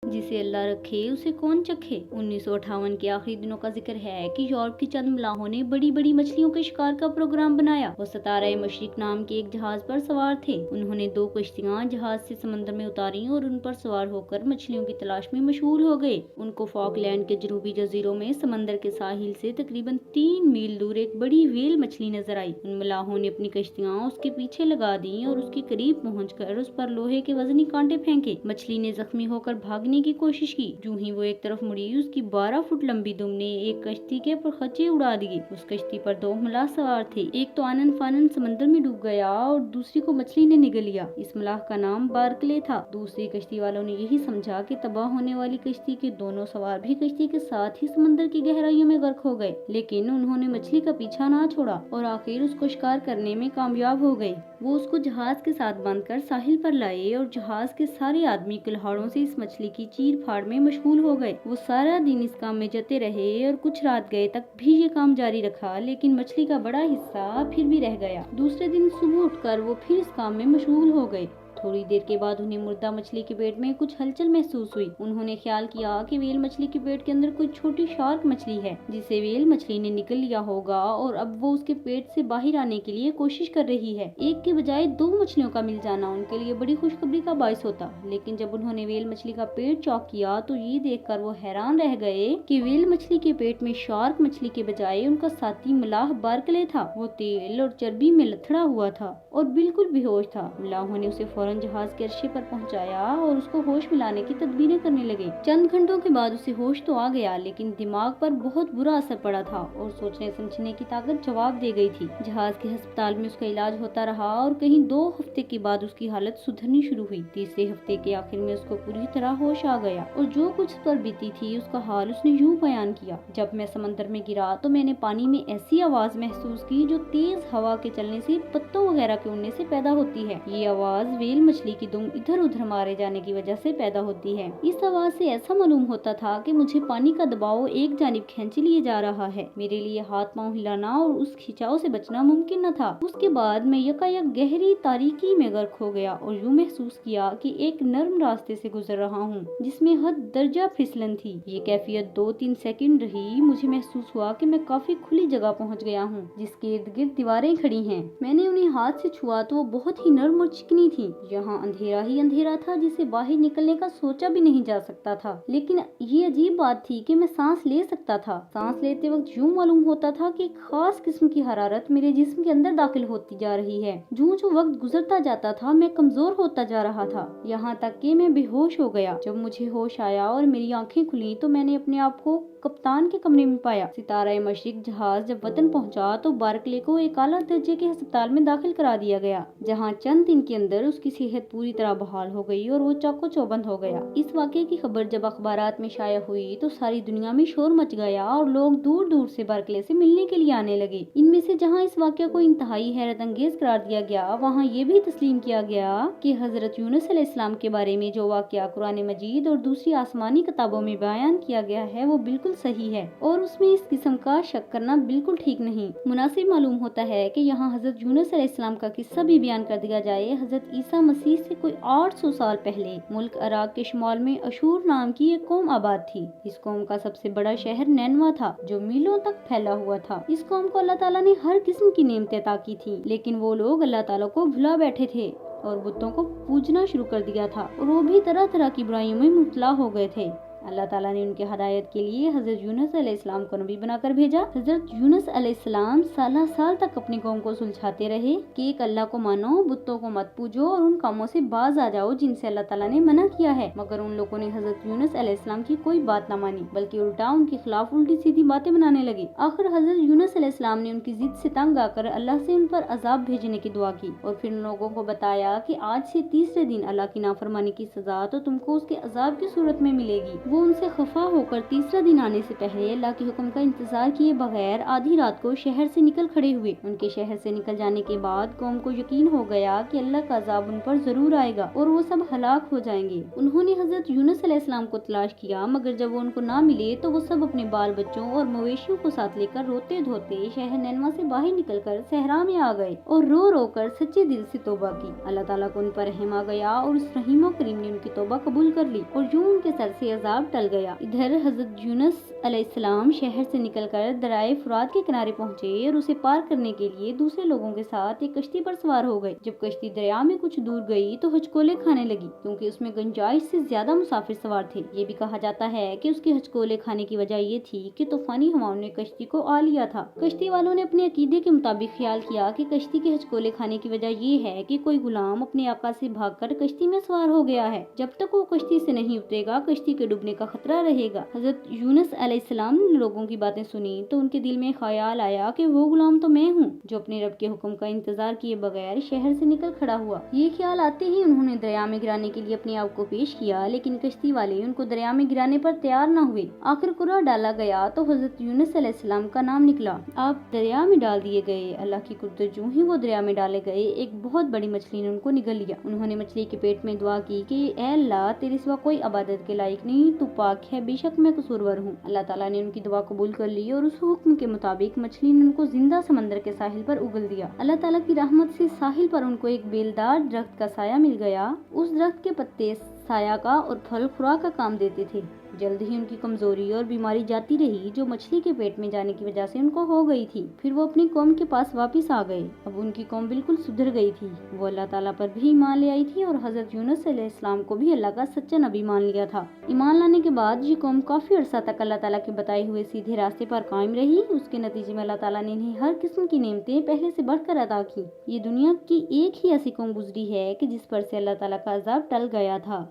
जिसे अल्लाह रखे उसे कौन चखे। 1958 के आखिरी दिनों का जिक्र है कि यूरोप के चंद मलाहों ने बड़ी बड़ी मछलियों के शिकार का प्रोग्राम बनाया। वो सितारा मशरिक नाम के एक जहाज पर सवार थे। उन्होंने 2 कश्तियां जहाज से समंदर में उतारी और उन पर सवार होकर मछलियों की तलाश में मशगूल हो गए। उनको फॉकलैंड के जनूबी जजीरों में समंदर के साहिल से तकरीबन 3 मील दूर एक बड़ी व्हेल मछली नजर आई। उन मलाहों ने अपनी कश्तियां उसके पीछे लगा दी और उसके करीब पहुंचकर उस पर लोहे के वजनी कांटे फेंके। मछली ने जख्मी होकर भागने की कोशिश की। जो ही वो एक तरफ मुड़ी, उसकी 12 फुट लंबी दुम ने एक कश्ती के परखच्चे उड़ा दिए। उस कश्ती पर 2 मलाह सवार थे। एक तो आनन फानन समंदर में डूब गया और दूसरी को मछली ने निगल लिया। इस मलाह का नाम बार्कले था। दूसरी कश्ती वालों ने यही समझा कि तबाह होने वाली कश्ती के दोनों सवार भी कश्ती के साथ ही समंदर की गहराइयों में गर्क हो गए, लेकिन उन्होंने मछली का पीछा ना छोड़ा और आखिर उसको शिकार करने में कामयाब हो गए। वो उसको जहाज के साथ बांधकर साहिल पर लाए और जहाज के सारे आदमी कुल्हाड़ों से इस मछली की चीर फाड़ में मशगूल हो गए। वो सारा दिन इस काम में जते रहे और कुछ रात गए तक भी ये काम जारी रखा, लेकिन मछली का बड़ा हिस्सा फिर भी रह गया। दूसरे दिन सुबह उठकर वो फिर इस काम में मशगूल हो गए। थोड़ी देर के बाद उन्हें मुर्दा मछली के पेट में कुछ हलचल महसूस हुई। उन्होंने ख्याल किया कि व्हेल मछली के पेट के अंदर कोई छोटी शार्क मछली है जिसे व्हेल मछली ने निगल लिया होगा और अब वो उसके पेट से बाहर आने के लिए कोशिश कर रही है। एक के बजाय 2 मछलियों का मिल जाना उनके लिए बड़ी खुशखबरी का बायस होता, लेकिन जब उन्होंने व्हेल मछली का पेट चौक किया तो ये देखकर वो हैरान रह गए कि व्हेल मछली के पेट में शार्क मछली के बजाय उनका साथी मलाह बार्कले था। वो तेल और चर्बी में लथड़ा हुआ था और बिल्कुल बेहोश था। मलाहों ने उसे जहाज के अर्शे पर पहुंचाया और उसको होश मिलाने की तदबीरें करने लगे। चंद घंटों के बाद उसे होश तो आ गया, लेकिन दिमाग पर बहुत बुरा असर पड़ा था और सोचने समझने की ताकत जवाब दे गई थी। जहाज के अस्पताल में उसका इलाज होता रहा और कहीं 2 हफ्ते के बाद उसकी हालत सुधरनी शुरू हुई। तीसरे हफ्ते के आखिर में उसको पूरी तरह होश आ गया और जो कुछ उस पर बीती थी उसका हाल उसने यूं बयान किया। जब मैं समंदर में गिरा तो मैंने पानी में ऐसी आवाज महसूस की जो तेज हवा के चलने से, पत्तों वगैरह के उड़ने से पैदा होती है। ये आवाज व्हेल मछली की दुम इधर उधर मारे जाने की वजह से पैदा होती है। इस आवाज से ऐसा मालूम होता था कि मुझे पानी का दबाव एक जानिब खींच लिए जा रहा है। मेरे लिए हाथ पांव हिलाना और उस खिंचाव से बचना मुमकिन न था। उसके बाद मैं यकायक गहरी तारीकी में गर्क हो गया और यूं महसूस किया कि एक नर्म रास्ते से गुजर रहा हूँ जिसमें हद दर्जा फिसलन थी। ये कैफियत 2-3 सेकंड रही। मुझे महसूस हुआ कि मैं काफी खुली जगह पहुँच गया हूँ जिसके इर्द गिर्द दीवारें खड़ी हैं। मैंने उन्हें हाथ से छुआ तो वो बहुत ही नर्म और चिकनी थी। यहाँ अंधेरा ही अंधेरा था जिसे बाहर निकलने का सोचा भी नहीं जा सकता था, लेकिन ये अजीब बात थी कि मैं सांस ले सकता था। सांस लेते वक्त यूं मालूम होता था कि एक खास किस्म की हरारत मेरे जिस्म के अंदर दाखिल होती जा रही है। जो वक्त गुजरता जाता था मैं कमजोर होता जा रहा था, यहाँ तक कि मैं बेहोश हो गया। जब मुझे होश आया और मेरी आंखें खुली तो मैंने अपने आप को कप्तान के कमरे में पाया। सितारा मशरिक जहाज जब वतन पहुंचा तो बार्कले को एक आला दर्जे के अस्पताल में दाखिल करा दिया गया, जहां चंद दिन के अंदर उसकी सेहत पूरी तरह बहाल हो गई और वो चाको चौबंद हो गया। इस वाक़े की खबर जब अखबारात में शाया हुई तो सारी दुनिया में शोर मच गया और लोग दूर दूर से बार्कले से मिलने के लिए आने लगे। इनमें से जहाँ इस वाक़े को इंतहाई हैरत अंगेज करार दिया गया, वहाँ ये भी तस्लीम किया गया कि हजरत यूनुस अलैहिस्सलाम के बारे में जो वाक़या कुरान मजीद और दूसरी आसमानी किताबों में बयान किया गया है वो बिल्कुल सही है और उसमें इस किस्म का शक करना बिल्कुल ठीक नहीं। मुनासिब मालूम होता है कि यहाँ हजरत यूनुस अलैहिस्सलाम का किस्सा भी बयान कर दिया जाए। हजरत ईसा मसीह से कोई 800 साल पहले मुल्क इराक के शुमाल में अशूर नाम की एक कौम आबाद थी। इस कौम का सबसे बड़ा शहर नैनवा था जो मीलों तक फैला हुआ था। इस कौम को अल्लाह ताला ने हर किस्म की नेमतें अता की थी, लेकिन वो लोग अल्लाह ताला को भुला बैठे थे और बुतों को पूजना शुरू कर दिया था और वो भी तरह तरह की बुराइयों में मुब्तला हो गए थे। अल्लाह ताला ने उनके हदायत के लिए हजरत यूनुस अलैहिस्सलाम को नबी बनाकर भेजा। हजरत यूनुस अलैहिस्सलाम साल साल तक अपनी कौम को सुलझाते रहे कि एक अल्लाह को मानो, बुतों को मत पूजो और उन कामों से बाज आ जाओ जिनसे अल्लाह ताला ने मना किया है। मगर उन लोगों ने हजरत यूनुस अलैहिस्सलाम की कोई बात न मानी, बल्कि उल्टा उनके खिलाफ उल्टी सीधी बातें बनाने लगे। आखिर हजरत यूनुस अलैहिस्सलाम ने उनकी जिद से तंग आकर अल्लाह से उन पर अजाब भेजने की दुआ की और फिर उन लोगों को बताया कि आज से तीसरे दिन अल्लाह की नाफरमानी की सजा तो तुमको उसके अजाब की सूरत में मिलेगी। وہ ان سے خفا ہو کر تیسرا دن آنے سے پہلے اللہ کے حکم کا انتظار کیے بغیر آدھی رات کو شہر سے نکل کھڑے ہوئے۔ ان کے شہر سے نکل جانے کے بعد قوم کو یقین ہو گیا کہ اللہ کا عذاب ان پر ضرور آئے گا اور وہ سب ہلاک ہو جائیں گے۔ انہوں نے حضرت یونس علیہ السلام کو تلاش کیا، مگر جب وہ ان کو نہ ملے تو وہ سب اپنے بال بچوں اور مویشیوں کو ساتھ لے کر روتے دھوتے شہر نینوا سے باہر نکل کر صحرا میں آ گئے اور رو رو کر سچے دل سے توبہ کی۔ اللہ تعالیٰ کو ان پر رحم آ گیا اور اس رحیم و کریم نے ان کی توبہ قبول کر لی اور یوں ان کے سر سے عذاب ٹل گیا۔ ادھر حضرت یونس علیہ السلام شہر سے نکل کر دریائے فرات کے کنارے پہنچے اور اسے پار کرنے کے لیے دوسرے لوگوں کے ساتھ ایک کشتی پر سوار ہو گئے۔ جب کشتی دریا میں کچھ دور گئی تو ہچکولے کھانے لگی، کیونکہ اس میں گنجائش سے زیادہ مسافر سوار تھے۔ یہ بھی کہا جاتا ہے کہ اس کے ہچکولے کھانے کی وجہ یہ تھی کہ طوفانی ہواؤں نے کشتی کو آ لیا تھا۔ کشتی والوں نے اپنے عقیدے کے مطابق خیال کیا کہ کشتی کے ہچکولے کھانے کی وجہ یہ ہے کہ کوئی غلام اپنے آقا سے بھاگ کر کشتی میں سوار ہو گیا ہے، جب تک وہ کشتی سے نہیں اترے گا کشتی کے ڈوبنے کا خطرہ رہے گا۔ حضرت یونس علیہ السلام نے لوگوں کی باتیں سنی تو ان کے دل میں خیال آیا کہ وہ غلام تو میں ہوں جو اپنے رب کے حکم کا انتظار کیے بغیر شہر سے نکل کھڑا ہوا۔ یہ خیال آتے ہی انہوں نے دریا میں گرانے کے لیے اپنے آپ کو پیش کیا، لیکن کشتی والے ان کو دریا میں گرانے پر تیار نہ ہوئے۔ آخر قرعہ ڈالا گیا تو حضرت یونس علیہ السلام کا نام نکلا۔ آپ دریا میں ڈال دیے گئے۔ اللہ کی قدرت جو ہی وہ دریا میں ڈالے گئے، ایک بہت بڑی مچھلی نے ان کو نگل لیا۔ انہوں نے مچھلی کے پیٹ میں دعا کی کہ اے اللہ، تیرے سوا کوئی عبادت کے لائق نہیں، تو پاک ہے، بے شک میں قصورور ہوں۔ اللہ تعالیٰ نے ان کی دعا قبول کر لی اور اس حکم کے مطابق مچھلی نے ان کو زندہ سمندر کے ساحل پر اگل دیا۔ اللہ تعالیٰ کی رحمت سے ساحل پر ان کو ایک بیلدار درخت کا سایہ مل گیا۔ اس درخت کے پتے سایہ کا اور پھل خوراک کا کام دیتے تھے۔ جلد ہی ان کی کمزوری اور بیماری جاتی رہی جو مچھلی کے پیٹ میں جانے کی وجہ سے ان کو ہو گئی تھی۔ پھر وہ اپنی قوم کے پاس واپس آ گئے۔ اب ان کی قوم بالکل سدھر گئی تھی۔ وہ اللہ تعالیٰ پر بھی ایمان لے آئی تھی اور حضرت یونس علیہ السلام کو بھی اللہ کا سچا نبی مان لیا تھا۔ ایمان لانے کے بعد یہ قوم کافی عرصہ تک اللہ تعالیٰ کے بتائے ہوئے سیدھے راستے پر قائم رہی۔ اس کے نتیجے میں اللہ تعالیٰ نے انہیں ہر قسم کی نعمتیں پہلے سے بڑھ کر عطا کی۔ یہ دنیا کی ایک ہی ایسی قوم گزری ہے کہ جس پر سے اللہ تعالیٰ کا عذاب ٹل گیا تھا۔